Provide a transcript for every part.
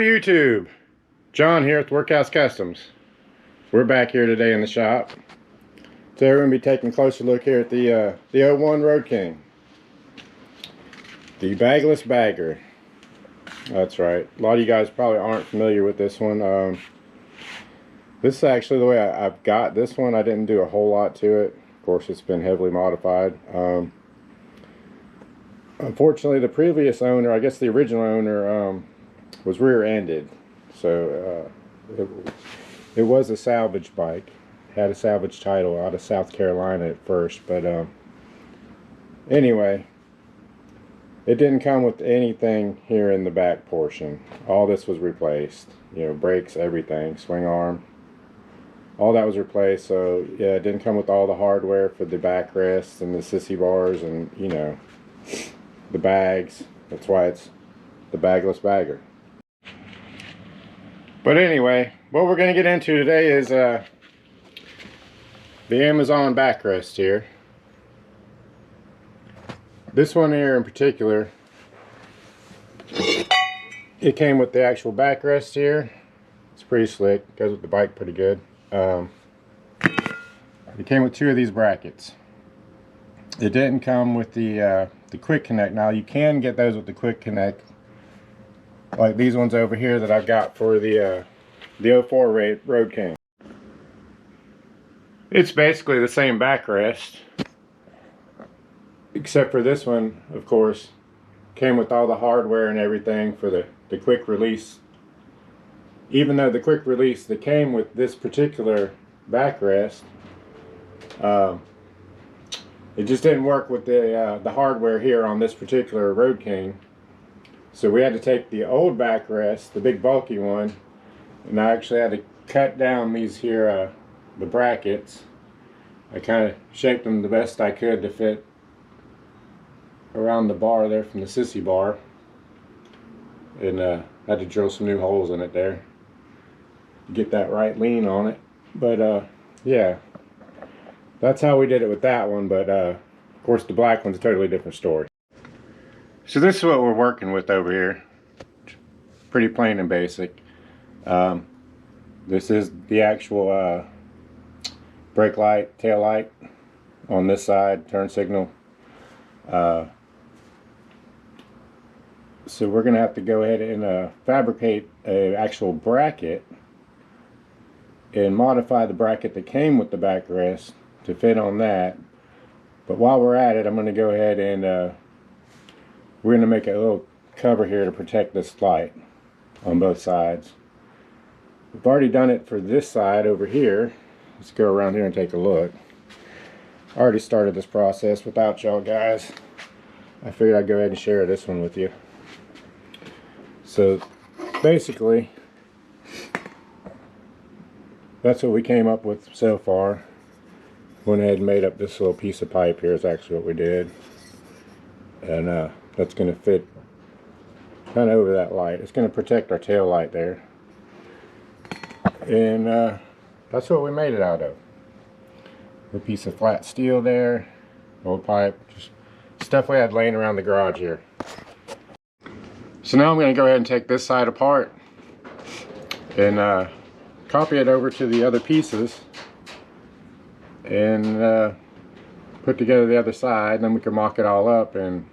Hello YouTube, John here with Workhouse Customs. We're back here today in the shop. Today we're going to be taking a closer look here at the 01 Road King. The bagless bagger. That's right. A lot of you guys probably aren't familiar with this one. This is actually the way I've got this one. I didn't do a whole lot to it. Of course, it's been heavily modified. Unfortunately, the previous owner, I guess the original owner, was rear-ended, so it was a salvage bike. Had a salvage title out of South Carolina at first, but anyway, it didn't come with anything here in the back portion. All this was replaced, you know, brakes, everything, swing arm, all that was replaced. So yeah, it didn't come with all the hardware for the backrest and the sissy bars and, you know, the bags. That's why it's the bagless bagger. But anyway, what we're going to get into today is the Amazon backrest here. This one here in particular, it came with the actual backrest here. It's pretty slick, goes with the bike pretty good. It came with two of these brackets. It didn't come with the quick connect. Now you can get those with the quick connect, like these ones over here that I've got for the 04 Road King. It's basically the same backrest, except for this one, of course, came with all the hardware and everything for the quick release. Even though the quick release that came with this particular backrest, it just didn't work with the hardware here on this particular Road King. So we had to take the old backrest, the big bulky one, and I actually had to cut down these here, the brackets. I kind of shaped them the best I could to fit around the bar there from the sissy bar, and had to drill some new holes in it there to get that right lean on it. But yeah, that's how we did it with that one. But of course the black one's a totally different story. So this is what we're working with over here. Pretty plain and basic. This is the actual brake light, tail light on this side, turn signal. So we're going to have to go ahead and fabricate an actual bracket and modify the bracket that came with the backrest to fit on that. But while we're at it, I'm going to go ahead and we're going to make a little cover here to protect this light on both sides. We've already done it for this side over here. Let's go around here and take a look. I already started this process without y'all guys. I figured I'd go ahead and share this one with you. So basically, that's what we came up with so far. Went ahead and made up this little piece of pipe here is actually what we did. And that's going to fit kind of over that light. It's going to protect our tail light there. And that's what we made it out of. A piece of flat steel there, old pipe, just stuff we had laying around the garage here. So now I'm going to go ahead and take this side apart and copy it over to the other pieces and put together the other side, and then we can mock it all up and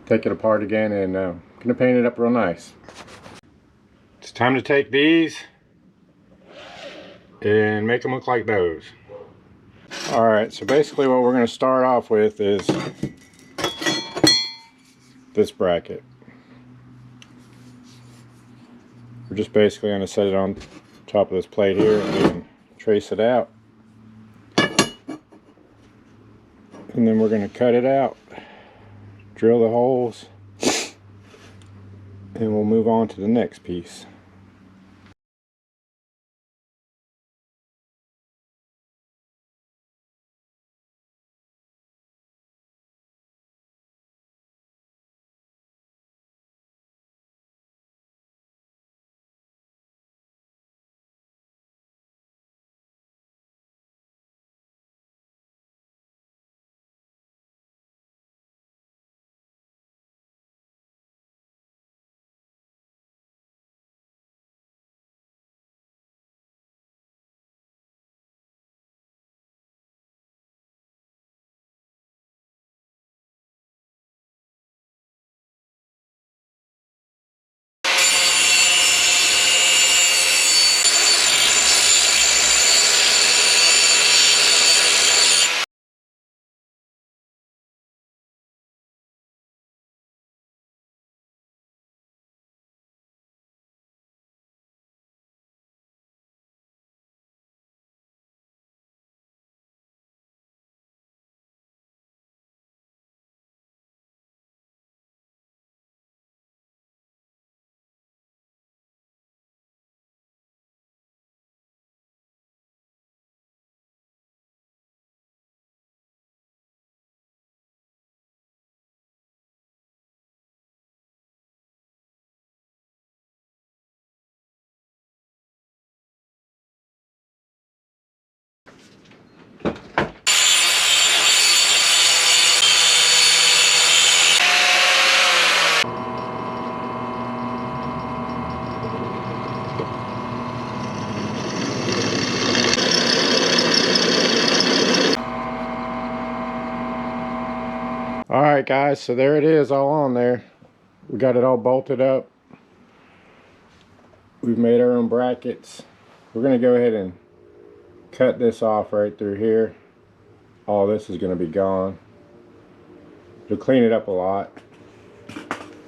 take it apart again, and I'm going to paint it up real nice. It's time to take these and make them look like those. Alright, so basically what we're going to start off with is this bracket. We're just basically going to set it on top of this plate here and trace it out. And then we're going to cut it out, drill the holes, and we'll move on to the next piece. Alright guys, so there it is, all on there. We got it all bolted up. We've made our own brackets. We're going to go ahead and cut this off right through here. All this is going to be gone. It'll clean it up a lot.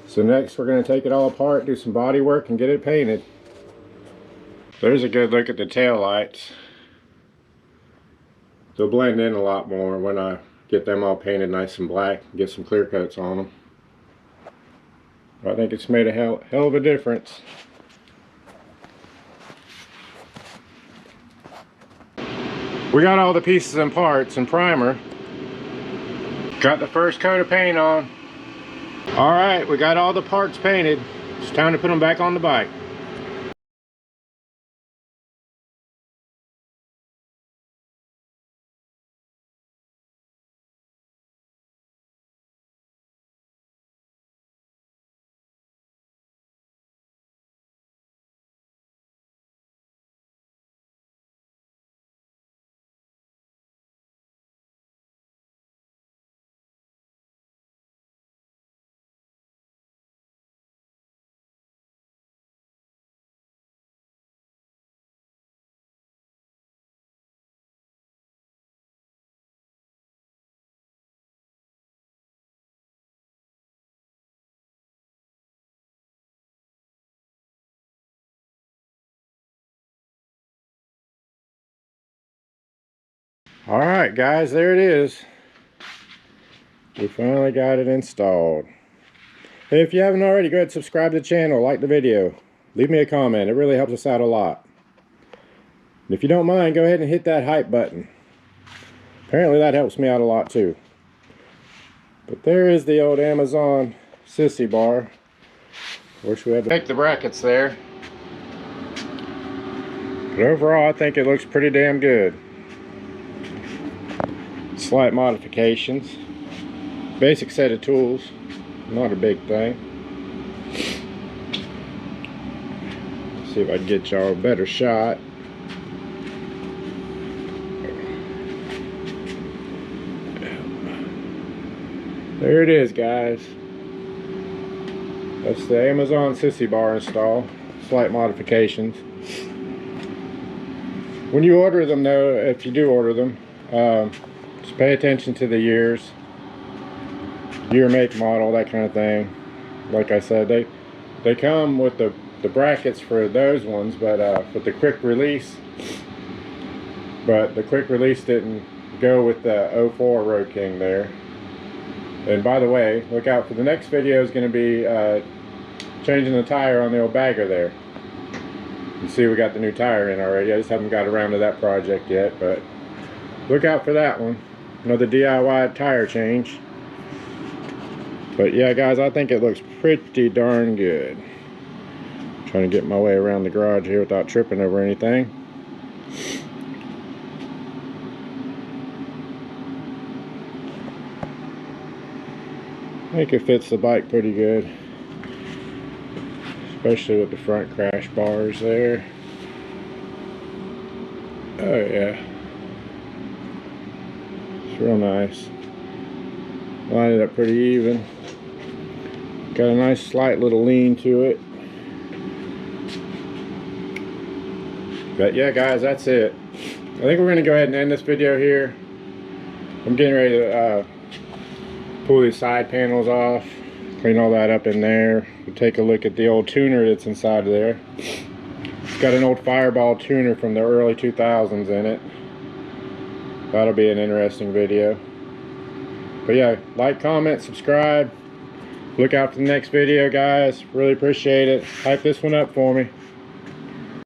So next we're going to take it all apart, do some body work, and get it painted. There's a good look at the tail lights. They'll blend in a lot more when I get them all painted nice and black and get some clear coats on them. I think it's made a hell of a difference. We got all the pieces and parts and primer. Got the first coat of paint on. Alright, we got all the parts painted. It's time to put them back on the bike. Alright guys, there it is. We finally got it installed. Hey, if you haven't already, go ahead and subscribe to the channel, like the video, leave me a comment. It really helps us out a lot. And if you don't mind, go ahead and hit that hype button. Apparently that helps me out a lot too. But there is the old Amazon sissy bar. Wish we had to make the brackets there. But overall, I think it looks pretty damn good. Slight modifications. Basic set of tools. Not a big thing. Let's see if I can get y'all a better shot. There it is, guys. That's the Amazon sissy bar install. Slight modifications. When you order them though, if you do order them, just pay attention to the years, year, make, model, that kind of thing. Like I said, they come with the brackets for those ones, but with the quick release. But the quick release didn't go with the 04 Road King there. And by the way, look out for the next video is going to be changing the tire on the old bagger there. You see we got the new tire in already. I just haven't got around to that project yet, but look out for that one. Another DIY tire change. But yeah guys, I think it looks pretty darn good. Trying to get my way around the garage here without tripping over anything. I think it fits the bike pretty good. Especially with the front crash bars there. Oh yeah. It's real nice. Lined it up pretty even. Got a nice slight little lean to it. But yeah guys, that's it. I think we're going to go ahead and end this video here. I'm getting ready to pull these side panels off. Clean all that up in there. We'll take a look at the old tuner that's inside of there. It's got an old Fireball tuner from the early 2000s in it. That'll be an interesting video. But yeah, like, comment, subscribe. Look out for the next video, guys. Really appreciate it. Hype this one up for me.